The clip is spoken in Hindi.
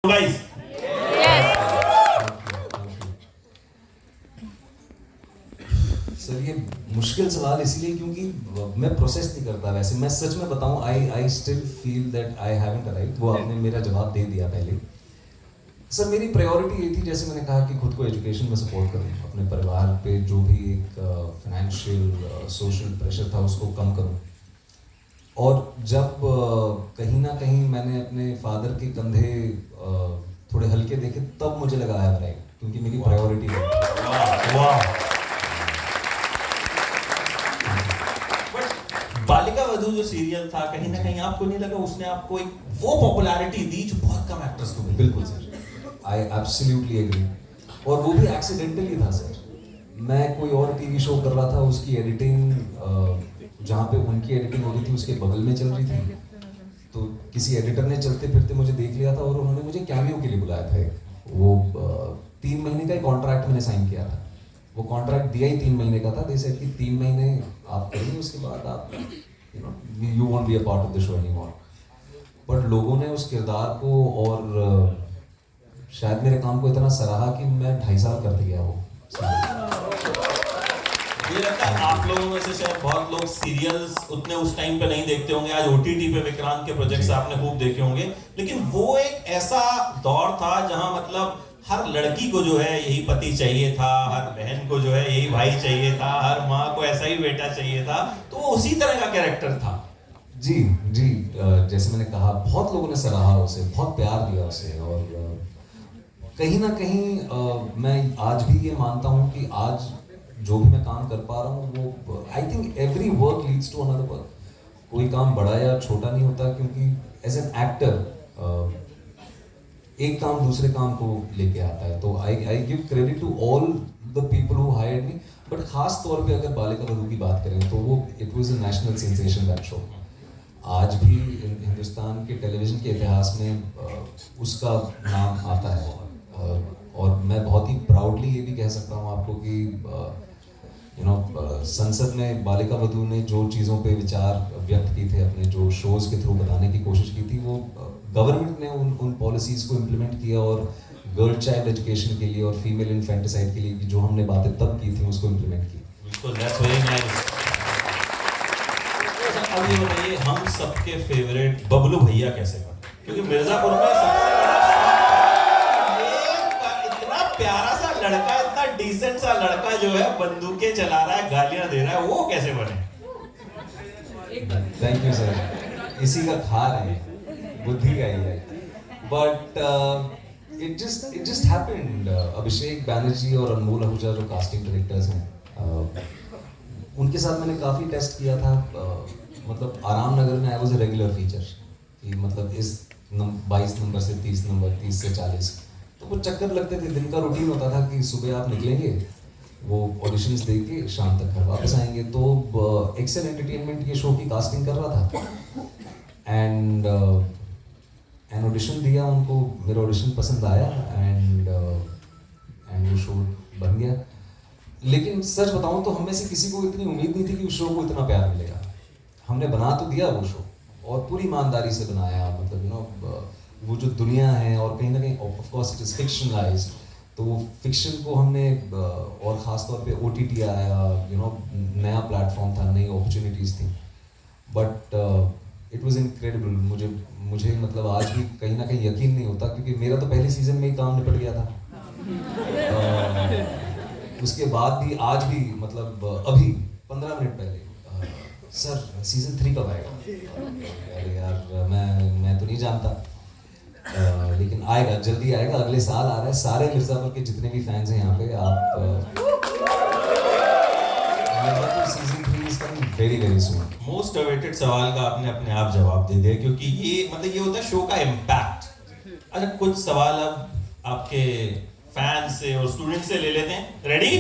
guys. सर ये मुश्किल सवाल इसीलिए क्योंकि मैं प्रोसेस नहीं करता वैसे। मैं सच में बताऊं, I still feel that I haven't arrived. वो आपने मेरा जवाब दे दिया पहले। सर मेरी प्रायोरिटी ये थी, जैसे मैंने कहा, कि खुद को एजुकेशन में सपोर्ट करूं, अपने परिवार पे जो भी एक फाइनेंशियल सोशल प्रेशर था उसको कम करूं। और जब कहीं ना कहीं मैंने अपने फादर के कंधे थोड़े हल्के देखे, तब मुझे लगा आई अराइव्ड, क्योंकि मेरी प्रायोरिटी वाह। बालिका वधू जो सीरियल था, कहीं ना कहीं आपको नहीं लगा उसने आपको एक वो पॉपुलैरिटी दी जो बहुत कम एक्टर्स को मिली? बिल्कुल सर, आई एब्सोल्युटली एग्री। और वो भी एक्सीडेंटली था सर। मैं कोई और टीवी शो कर रहा था, उसकी एडिटिंग जहाँ पे उनकी एडिटिंग हो रही थी उसके बगल में चल रही थी। तो किसी एडिटर ने चलते फिरते मुझे देख लिया था और उन्होंने मुझे कैमियो के लिए बुलाया था। वो 3 महीने का एक कॉन्ट्रैक्ट मैंने साइन किया था। वो कॉन्ट्रैक्ट दिया ही 3 महीने का था। दे सेड कि 3 महीने आप करेंगे, उसके बाद आप you won't be a part of the show anymore. But लोगों ने उस किरदार को और शायद मेरे काम को इतना सराहा कि मैं 2.5 साल कर दिया वो। मुझे लगता है आप लोगों में से शायद बहुत लोग सीरियल्स उतने उस टाइम पे नहीं देखते होंगे। आज ओटीटी पे विक्रांत के प्रोजेक्ट्स आपने खूब देखे होंगे, लेकिन वो एक ऐसा दौर था जहां मतलब हर लड़की को जो है यही पति चाहिए था, हर बहन को जो है यही भाई चाहिए था, हर माँ को ऐसा ही बेटा चाहिए था। तो वो उसी तरह का कैरेक्टर था। जी जी, जैसे मैंने कहा, बहुत लोगों ने सराहा उसे, बहुत प्यार दिया उसे। और कहीं ना कहीं मैं आज भी ये मानता हूँ कि आज जो भी मैं काम कर पा रहा हूँ वो, I think every work leads to another work. कोई काम बड़ा या छोटा नहीं होता, क्योंकि एज एन एक्टर एक काम दूसरे काम को लेके आता है। तो I give credit to all the people who hired me. But खास तौर पे अगर बालिका वधू की बात करें तो वो it was a national sensation, that show. आज भी हिंदुस्तान के टेलीविजन के इतिहास में उसका नाम आता है। और मैं बहुत ही प्राउडली ये भी कह सकता हूँ आपको कि संसद में बालिका वधू ने जो चीज़ों पे विचार व्यक्त किए थे, अपने जो शोज के थ्रू बताने की कोशिश की थी, वो गवर्नमेंट ने उन पॉलिसीज को इम्प्लीमेंट किया। और गर्ल चाइल्ड एजुकेशन के लिए और फीमेल इन्फेंटिसाइड के लिए जो हमने बातें तब की थी उसको इम्प्लीमेंट की। बिल्कुल, दैट्स वेरी नाइस। अब ये बताइए, हम सबके फेवरेट बबलू भैया कैसे बने? क्योंकि मिर्जापुर में सबसे इतना प्यारा सा लड़का, इतना डिसेंट सा लड़का जो है बंदूकें चला रहा है, गालियां दे रहा है, वो कैसे बने? थैंक यू सर, इसी का खार है, बुद्धि का ही है। But it just happened. Abhishek Banerjee और अनमोल आहूजा जो कास्टिंग डायरेक्टर्स हैं, उनके साथ मैंने काफ़ी टेस्ट किया था। मतलब आराम नगर में I was a regular feature, कि मतलब इस 22 नंबर से 30 नंबर, 30 से 40, तो वो चक्कर लगते थे। दिन का रूटीन होता था कि सुबह आप निकलेंगे, वो ऑडिशंस दे के शाम तक घर वापस आएंगे। तो एक्सेल एंटरटेनमेंट के शो की कास्टिंग कर रहा था, एंड ऑडिशन दिया उनको। मेरा ऑडिशन पसंद आया, एंड वो शो बन गया। लेकिन सच बताऊं तो हम में से किसी को इतनी उम्मीद नहीं थी कि उस शो को इतना प्यार मिलेगा। हमने बना तो दिया वो शो, और पूरी ईमानदारी से बनाया। मतलब वो जो दुनिया है, और कहीं ना कहीं of course it is fictionalised, तो वो फिक्शन को हमने, और ख़ास तौर पे OTT आया, नया प्लेटफॉर्म था, नई अपॉर्चुनिटीज़ थी। But it was incredible. मुझे मतलब आज भी कहीं ना कहीं यकीन नहीं होता, क्योंकि मेरा तो पहले सीजन में ही काम निपट गया था। उसके बाद भी आज भी, मतलब अभी 15 मिनट पहले, सर सीजन 3 कब आएगा? अरे यार, मैं तो नहीं जानता, लेकिन आएगा, जल्दी आएगा, अगले साल आ रहा है। सारे मिर्जापुर के जितने भी फैंस हैं यहाँ पे, आप season 3 is coming very very soon. Most awaited सवाल का आपने अपने आप जवाब दे दिया, क्योंकि ये मतलब ये होता है शो का इम्पैक्ट। अच्छा, कुछ सवाल अब आपके फैंस से और स्टूडेंट से ले लेते हैं। रेडी?